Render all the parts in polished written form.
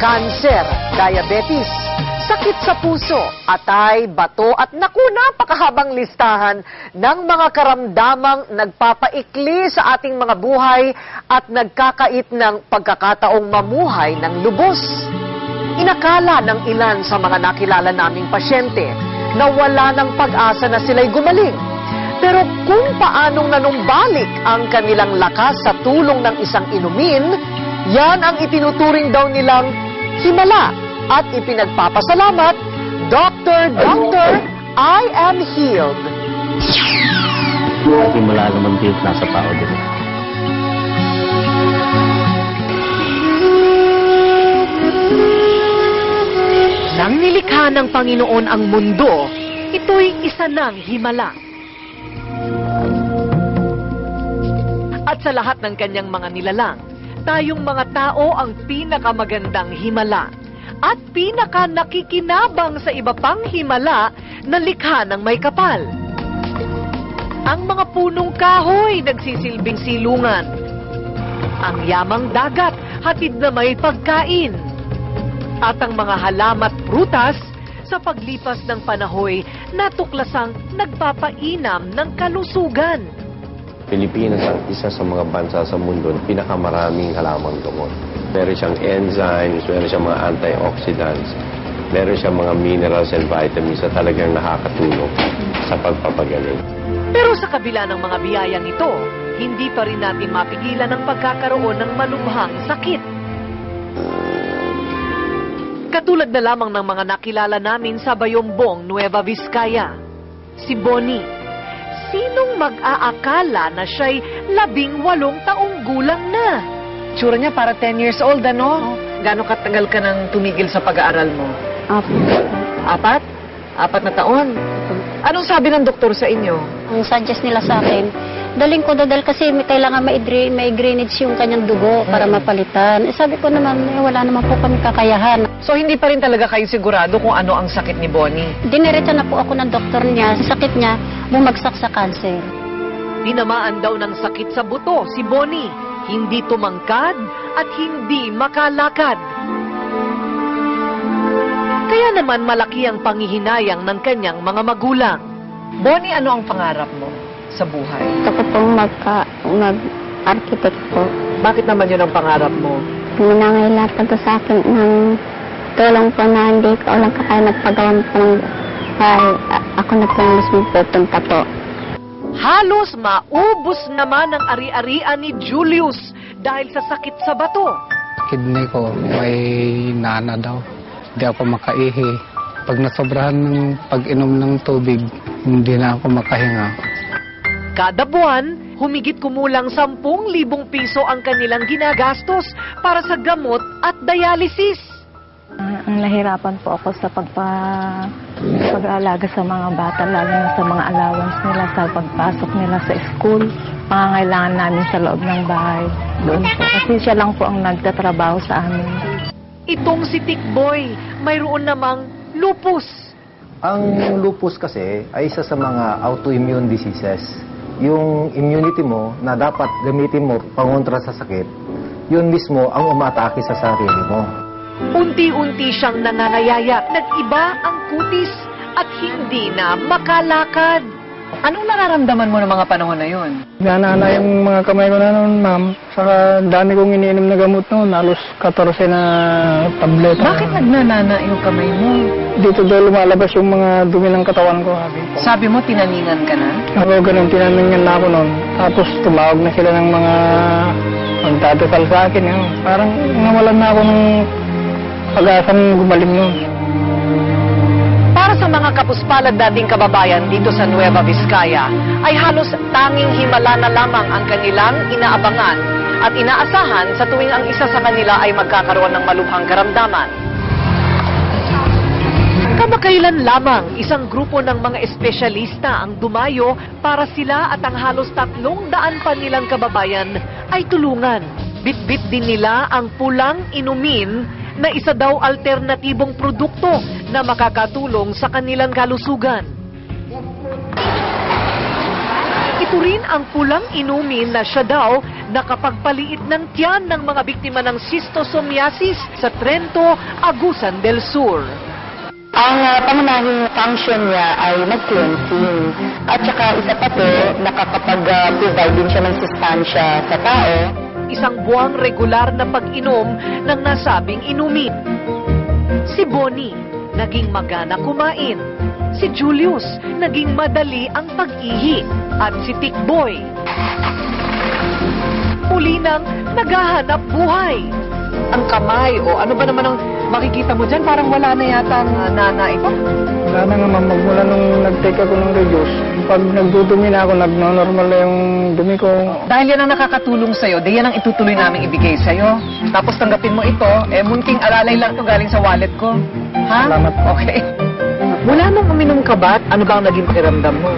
kanser, diabetes, sakit sa puso, atay, bato at naku, napakahabang listahan ng mga karamdamang nagpapaikli sa ating mga buhay at nagkakait ng pagkakataong mamuhay ng lubos. Inakala ng ilan sa mga nakilala naming pasyente na wala ng pag-asa na sila'y gumaling. Pero kung paanong nanumbalik ang kanilang lakas sa tulong ng isang inumin, yan ang itinuturing daw nilang himala at ipinagpapasalamat, Doctor, I am healed. Himala naman din nasa tao din. Nang nilikha ng Panginoon ang mundo, ito'y isa ng himala. At sa lahat ng kanyang mga nilalang, tayong mga tao ang pinakamagandang himala at pinaka nakikinabang sa iba pang himala na likha ng may kapal. Ang mga punong kahoy nagsisilbing silungan. Ang yamang dagat hatid na may pagkain. At ang mga halamat prutas sa paglipas ng panahoy natuklasang nagpapainam ng kalusugan. Pilipinas ang isa sa mga bansa sa mundo na pinakamaraming halamang gamot. Meron siyang enzymes, meron siyang mga antioxidants, meron siyang mga minerals and vitamins na talagang nakakatulong sa pagpapagaling. Pero sa kabila ng mga biyayang ito, hindi pa rin natin mapigilan ang pagkakaroon ng malubhang sakit. Katulad na lamang ng mga nakilala namin sa Bayombong, Nueva Vizcaya. Si Bonnie. Sinong mag-aakala na siya'y 18 taong gulang na? Tsura niya para 10 years old, ano? Gano'ng katagal ka nang tumigil sa pag-aaral mo? 4. 4 na taon? Anong sabi ng doktor sa inyo? Ang suggest nila sa akin, daling ko dahil kasi may kailangan may drainage yung kanyang dugo para mapalitan. Sabi ko naman, wala naman po kami kakayahan. So hindi pa rin talaga kayo sigurado kung ano ang sakit ni Bonnie? Diniretso na po ako ng doktor niya. Sakit niya, bumagsak sa cancer. Tinamaan daw ng sakit sa buto si Bonnie. Hindi tumangkad at hindi makalakad. Kaya naman malaki ang panghihinayang ng kanyang mga magulang. Bonnie, ano ang pangarap mo sa buhay? Gusto ko pong mag-architect po. Bakit naman yun ang pangarap mo? Minangailangan po sa akin ng tulong po na hindi ko lang kaya magpagawa po ng bahay. Ako na po mismo pupunta po. Halos maubos naman ang ari-arian ni Julius dahil sa sakit sa bato. Kidney ko may nana daw. Hindi ako makaihi. Pag nasobrahan ng pag-inom ng tubig, hindi na ako makahinga. Kada buwan, humigit kumulang 10,000 piso ang kanilang ginagastos para sa gamot at dialysis. Ang nahirapan po ako sa pag-aalaga sa mga bata, lalo na sa mga allowance nila sa pagpasok nila sa school. Pangangailangan namin sa loob ng bahay doon po. Kasi siya lang po ang nagtatrabaho sa amin. Itong si Tikboy, mayroon namang lupus. Ang lupus kasi ay isa sa mga autoimmune diseases. Yung immunity mo na dapat gamitin mo pangontra sa sakit, yun mismo ang umatake sa sarili mo. Unti-unti siyang nangangayayak, nag-iba ang kutis at hindi na makalakad. Anong nararamdaman mo ng mga panahon na yun? Nanana yung mga kamay ko na noon, ma'am. Saka dami kong iniinom na gamot noon, halos 14 na tableta. Bakit nagnanana yung kamay mo? Dito daw lumalabas yung mga dumi ng katawan ko. Sabi mo, tinaningan ka na? Ako ganun, tinaningan na ako noon. Tapos tumawag na sila ng mga magdadasal sa akin. Yun. Parang nawalan na ako ng pag-asang gumaling noon. Para sa mga kapuspalad dating kababayan dito sa Nueva Vizcaya, ay halos tanging himala na lamang ang kanilang inaabangan at inaasahan sa tuwing ang isa sa kanila ay magkakaroon ng malubhang karamdaman. Kamakailan lamang, isang grupo ng mga espesyalista ang dumayo para sila at ang halos 300 pa nilang kababayan ay tulungan. Bit-bit din nila ang pulang inumin na isa daw alternatibong produkto na makakatulong sa kanilang kalusugan. Ito rin ang pulang inumin na siya daw nakapagpaliit ng tiyan ng mga biktima ng schistosomiasis sa Trento, Agusan del Sur. Ang pangunahing function niya ay mag-cleansing. At saka isa pa po, nakakapag-provide din siya ng sustansya sa tao. Isang buwang regular na pag-inom ng nasabing inumin. Si Bonnie, naging magana kumain. Si Julius, naging madali ang pag-ihi. At si Tikboy, muli nang naghahanap buhay. Ang kamay o ano ba naman ang makikita mo dyan? Parang wala na yata ang nana ito. Wala na nga ma'am, magmula nung nag-take ako ng reduce, pag nagdudumi na ako, nag-normal na yung dumi ko. Dahil yan ang nakakatulong sa'yo, di yan ang itutuloy namin ibigay sa'yo. Tapos tanggapin mo ito, munting alalay lang ito galing sa wallet ko. Ha? Salamat. Okay. Mula nung uminom ka ba, ano ba ang naging pakiramdam mo?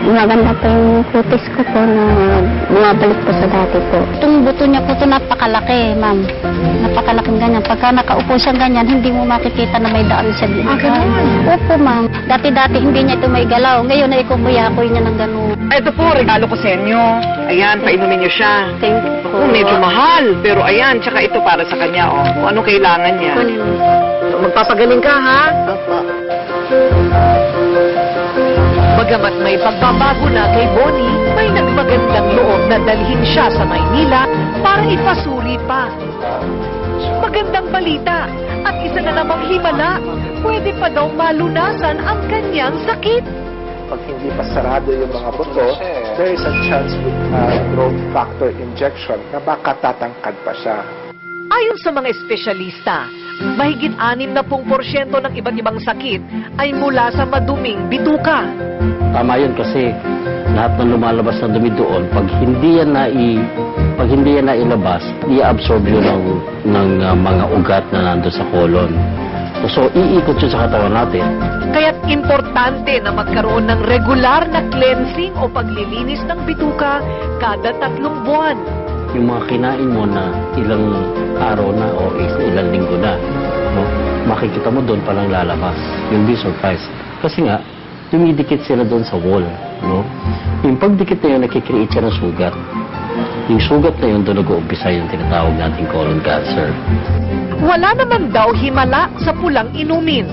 Maganda po yung kutis ko po na bumabalik po sa dati po. Itong buto niya po ito napakalaki, ma'am. Napakalaking ganyan. Pagka nakaupo siyang ganyan, hindi mo makikita na may daan siya dito. Opo, ma'am. Dati-dati hindi niya ito may galaw. Ngayon na ikumuyakoy niya ng gano'n. Ito po, regalo ko sa inyo. Ayan, painumin niyo siya. Thank you po. Medyo mahal, pero ayan, tsaka ito para sa kanya, oh. Kung ano kailangan niya. Kunin mo. Magpapagaling ka, ha? Opo. Bagamat may pagbabago na kay Bonnie, may nagmagandang loob na dalhin siya sa Maynila para ipasuri pa. Magandang balita at isa na namang himala, pwede pa daw malunasan ang kanyang sakit. Pag hindi pa sarado yung mga buto, there is a chance with growth factor injection na baka tatangkad pa siya. Ayon sa mga espesyalista, mahigit 60% ng iba't ibang sakit ay mula sa maduming bituka. Tama yun kasi lahat ng lumalabas na dumi doon, pag hindi yan nailabas, i-absorb yun ng mga ugat na nandun sa colon. So, iikot yun sa katawan natin. Kaya't importante na magkaroon ng regular na cleansing o paglilinis ng bituka kada 3 buwan. Yung mga kinain mo na ilang araw na o ilang linggo na, no? Makikita mo doon palang lalabas. You'll be surprised. Kasi nga, dumidikit sila doon sa wall. No? Yung pagdikit na yun, nakikreate siya ng sugat. Yung sugat na yun, doon nag-uumpisa yung tinatawag nating colon cancer. Wala naman daw himala sa pulang inumin.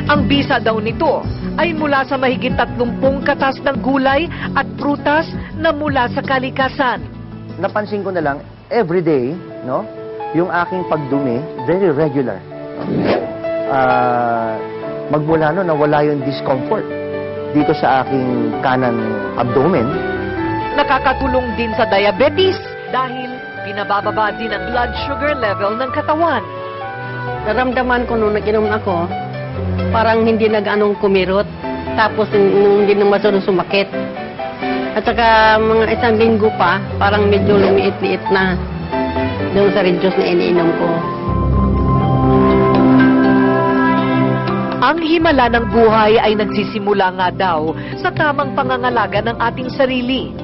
Ang bisa daw nito ay mula sa mahigit 30 katas ng gulay at prutas na mula sa kalikasan. Napansin ko na lang, everyday, no, yung aking pagdumi, very regular. Magmula no, nawala yung discomfort dito sa aking kanang abdomen. Nakakatulong din sa diabetes dahil pinabababa din ang blood sugar level ng katawan. Naramdaman ko nung nag-inom ako, parang hindi nag-anong kumirot. Tapos nung hindi na masyadong sumakit. At saka mga 1 linggo pa, parang medyo lumiit-liit na doon sa reduce na iniinom ko. Ang himala ng buhay ay nagsisimula nga daw sa tamang pangangalaga ng ating sarili.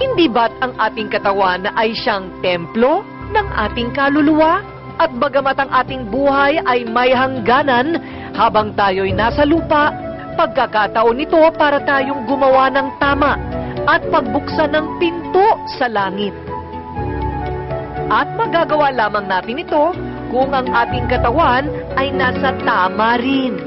Hindi ba't ang ating katawan ay siyang templo ng ating kaluluwa? At bagamat ang ating buhay ay may hangganan habang tayo'y nasa lupa, pagkakataon nito para tayong gumawa ng tama at pagbuksan ng pinto sa langit. At magagawa lamang natin ito kung ang ating katawan ay nasa tama rin.